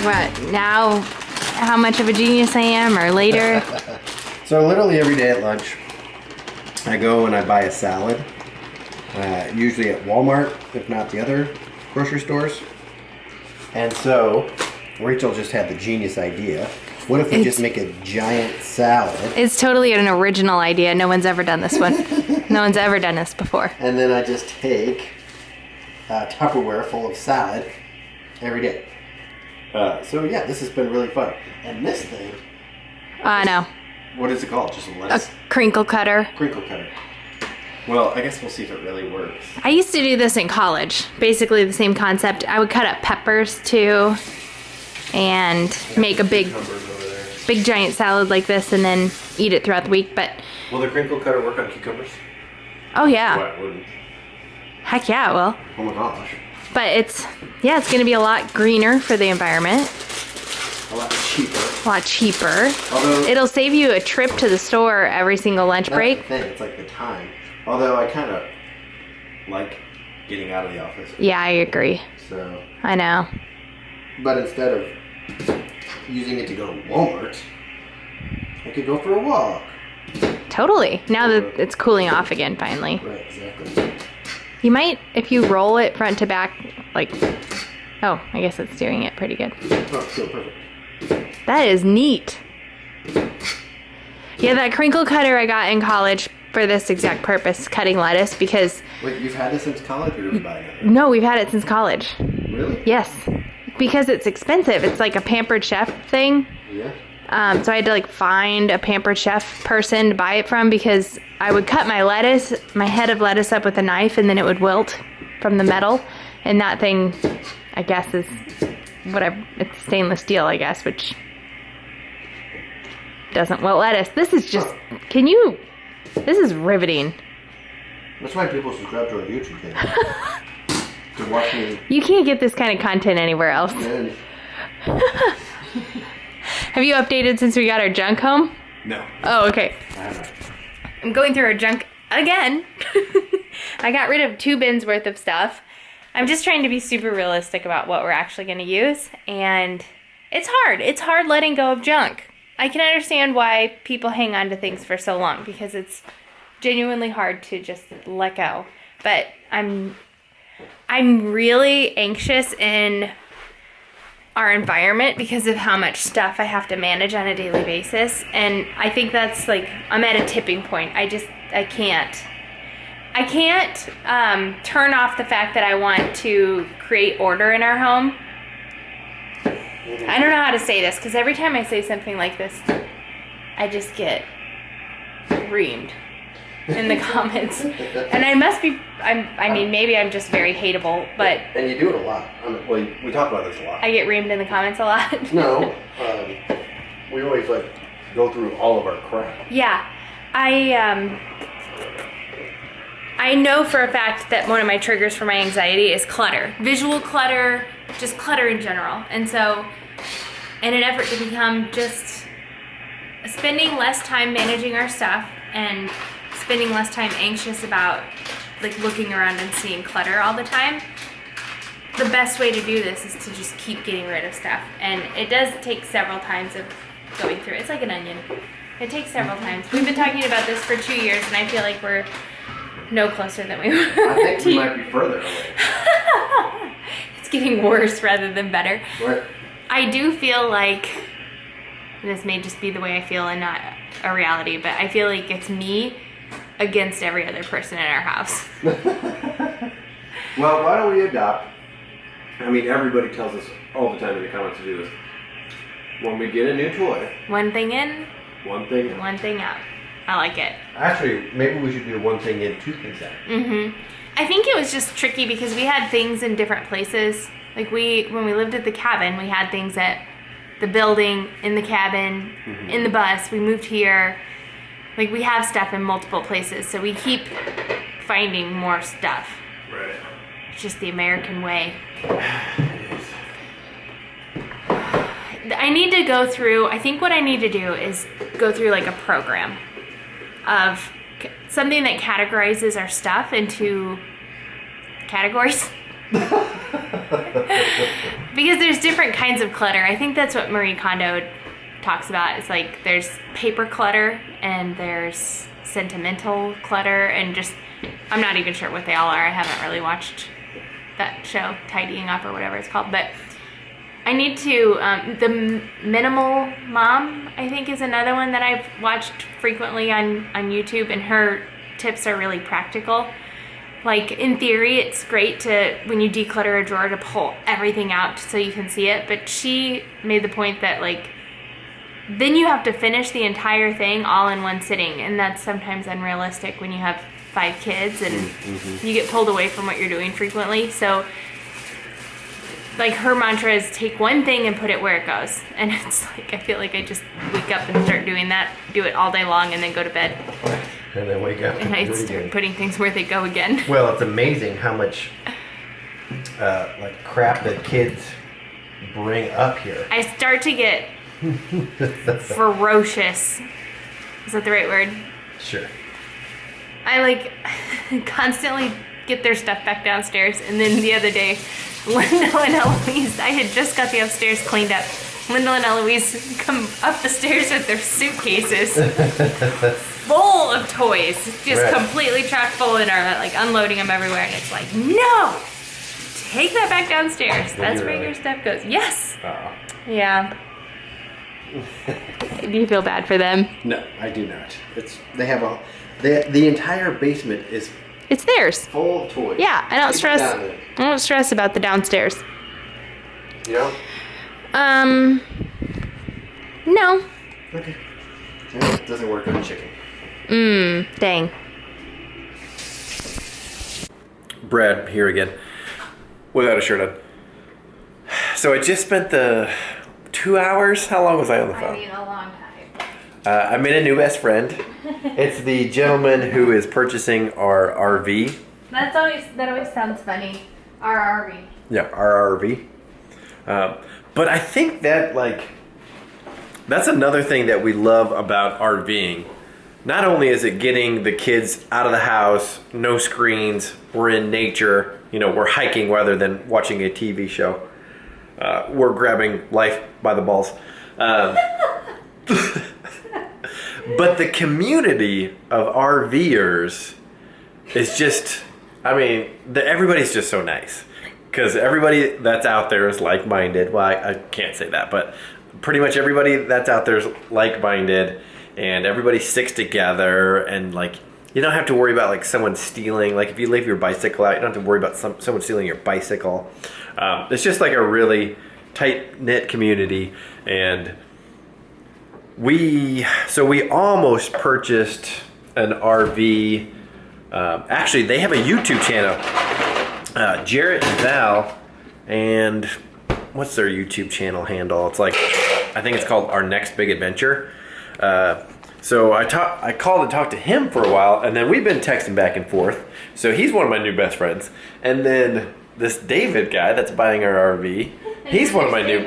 about now how much of a genius I am, or later? So literally every day at lunch, I go and I buy a salad, usually at Walmart, if not the other grocery stores. And so Rachel just had the genius idea. What if we just make a giant salad? It's totally an original idea. No one's ever done this one. No one's ever done this before. And then I just take a Tupperware full of salad every day. So yeah, this has been really fun. And this thing... I know. What is it called? Just a lettuce? A crinkle cutter. Crinkle cutter. Well, I guess we'll see if it really works. I used to do this in college. Basically the same concept. I would cut up peppers too and make a big giant salad like this and then eat it throughout the week. But will the crinkle cutter work on cucumbers? Oh yeah. Why wouldn't? Heck yeah, it will. Oh my gosh. But it's going to be a lot greener for the environment. A lot cheaper. A lot cheaper. Although it'll save you a trip to the store every single lunch break. That's the thing. It's like the time. Although I kind of like getting out of the office. Yeah, I agree. So. I know. But instead of using it to go to Walmart, I could go for a walk. Totally. Now that it's cooling off again, finally. Right, exactly. You might, if you roll it front to back, like, oh, I guess it's doing it pretty good. Oh, so perfect. That is neat. Yeah, that crinkle cutter I got in college for this exact purpose, cutting lettuce, because... Wait, you've had this since college, or did you buy it? No, we've had it since college. Really? Yes. Because it's expensive. It's like a Pampered Chef thing. Yeah. So I had to like find a Pampered Chef person to buy it from, because I would cut my head of lettuce up with a knife and then it would wilt from the metal. And that thing, I guess, is whatever. It's stainless steel, I guess, which doesn't wilt lettuce. This is just, this is riveting. That's why people subscribe to our YouTube channel. To watch me. You can't get this kind of content anywhere else. Have you updated since we got our junk home? No. Oh, okay. I haven't. I'm going through our junk again. I got rid of 2 bins worth of stuff. I'm just trying to be super realistic about what we're actually going to use. And it's hard. It's hard letting go of junk. I can understand why people hang on to things for so long, because it's genuinely hard to just let go. But I'm really anxious in our environment because of how much stuff I have to manage on a daily basis. And I think that's like, I'm at a tipping point. I can't turn off the fact that I want to create order in our home. I don't know how to say this, because every time I say something like this, I just get reamed in the comments. And I must be, I mean, maybe I'm just very hateable, but... And you do it a lot. Well, we talk about this a lot. I get reamed in the comments a lot. No. We always, like, go through all of our crap. Yeah. I know for a fact that one of my triggers for my anxiety is clutter. Visual clutter, just clutter in general. And so, in an effort to become just spending less time managing our stuff and spending less time anxious about like looking around and seeing clutter all the time, the best way to do this is to just keep getting rid of stuff. And it does take several times of going through it. It's like an onion. It takes several times. We've been talking about this for 2 years, and I feel like we're no closer than we were. I think we might be further away. It's getting worse rather than better. Right. I do feel like, this may just be the way I feel and not a reality, but I feel like it's me against every other person in our house. Well, why don't we adopt? I mean, everybody tells us all the time in the comments to do this. When we get a new toy, One thing in, one thing out. one thing out. I like it. Actually, maybe we should do one thing in, 2 things out. Mm-hmm. I think it was just tricky because we had things in different places. Like when we lived at the cabin, we had things at the building, in the cabin, in the bus. We moved here. Like we have stuff in multiple places, so we keep finding more stuff. Right. It's just the American way. It is. I need to go through, I think what I need to do is go through like a program of something that categorizes our stuff into categories. Because there's different kinds of clutter. I think that's what Marie Kondo talks about. It's like there's paper clutter and there's sentimental clutter, and just, I'm not even sure what they all are. I haven't really watched that show, Tidying Up or whatever it's called. But I need to, the Minimal Mom, I think, is another one that I've watched frequently on YouTube, and her tips are really practical. Like, in theory, it's great to, when you declutter a drawer, to pull everything out so you can see it. But she made the point that, like, then you have to finish the entire thing all in one sitting. And that's sometimes unrealistic when you have 5 kids and you get pulled away from what you're doing frequently. So, like, her mantra is take one thing and put it where it goes. And it's like, I feel like I just wake up and start doing that, do it all day long, and then go to bed. And then wake up and I start putting things where they go again. Well, it's amazing how much like crap that kids bring up here. I start to get ferocious. Is that the right word? Sure. I like constantly get their stuff back downstairs, and then the other day, Lyndle and Eloise, I had just got the upstairs cleaned up. Lyndle and Eloise come up the stairs with their suitcases full of toys, just completely chock full, and are like unloading them everywhere. And it's like, no, take that back downstairs. That's where your stuff goes. Yes. Yeah. Do you feel bad for them? No, I do not. They have the entire basement is. It's theirs. Full of toys. Yeah, I don't stress. I don't stress about the downstairs. Yeah. No. Okay. It doesn't work on chicken. Dang. Brad here again, without a shirt on. So I just spent the 2 hours. How long was I on the phone? I mean, a long time. I made a new best friend. It's the gentleman who is purchasing our RV. That always sounds funny. Our RV. Yeah, our RV. But I think that, like, that's another thing that we love about RVing. Not only is it getting the kids out of the house, no screens, we're in nature, we're hiking rather than watching a TV show. We're grabbing life by the balls. But the community of RVers is just, everybody's just so nice. Because everybody that's out there is like-minded. Well, I can't say that, but pretty much everybody that's out there is like-minded, and everybody sticks together, and like, you don't have to worry about like someone stealing. Like if you leave your bicycle out, you don't have to worry about someone stealing your bicycle. It's just like a really tight-knit community, and we almost purchased an RV. Actually, they have a YouTube channel. Jarrett and Val, and what's their YouTube channel handle? It's like, I think it's called Our Next Big Adventure. So I called and talked to him for a while, and then we've been texting back and forth. So he's one of my new best friends. And then this David guy that's buying our RV, he's one of my new.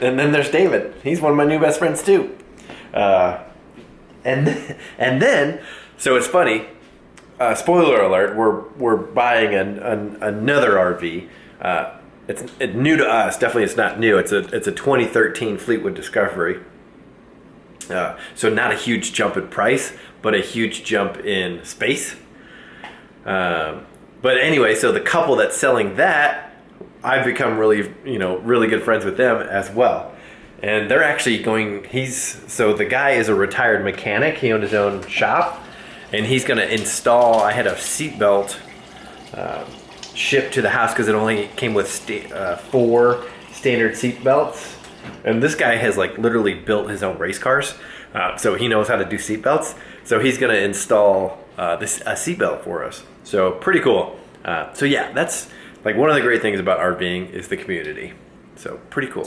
And then there's David. He's one of my new best friends too. And then, so it's funny. Spoiler alert: we're buying another RV. It's new to us. Definitely, it's not new. It's a 2013 Fleetwood Discovery. So not a huge jump in price, but a huge jump in space. But anyway, so the couple that's selling that, I've become really good friends with them as well. And they're actually going. So the guy is a retired mechanic. He owned his own shop. And he's going to install, I had a seatbelt shipped to the house because it only came with 4 standard seatbelts. And this guy has like literally built his own race cars. So he knows how to do seatbelts. So he's going to install a seatbelt for us. So pretty cool. So yeah, that's like one of the great things about RVing is the community. So pretty cool.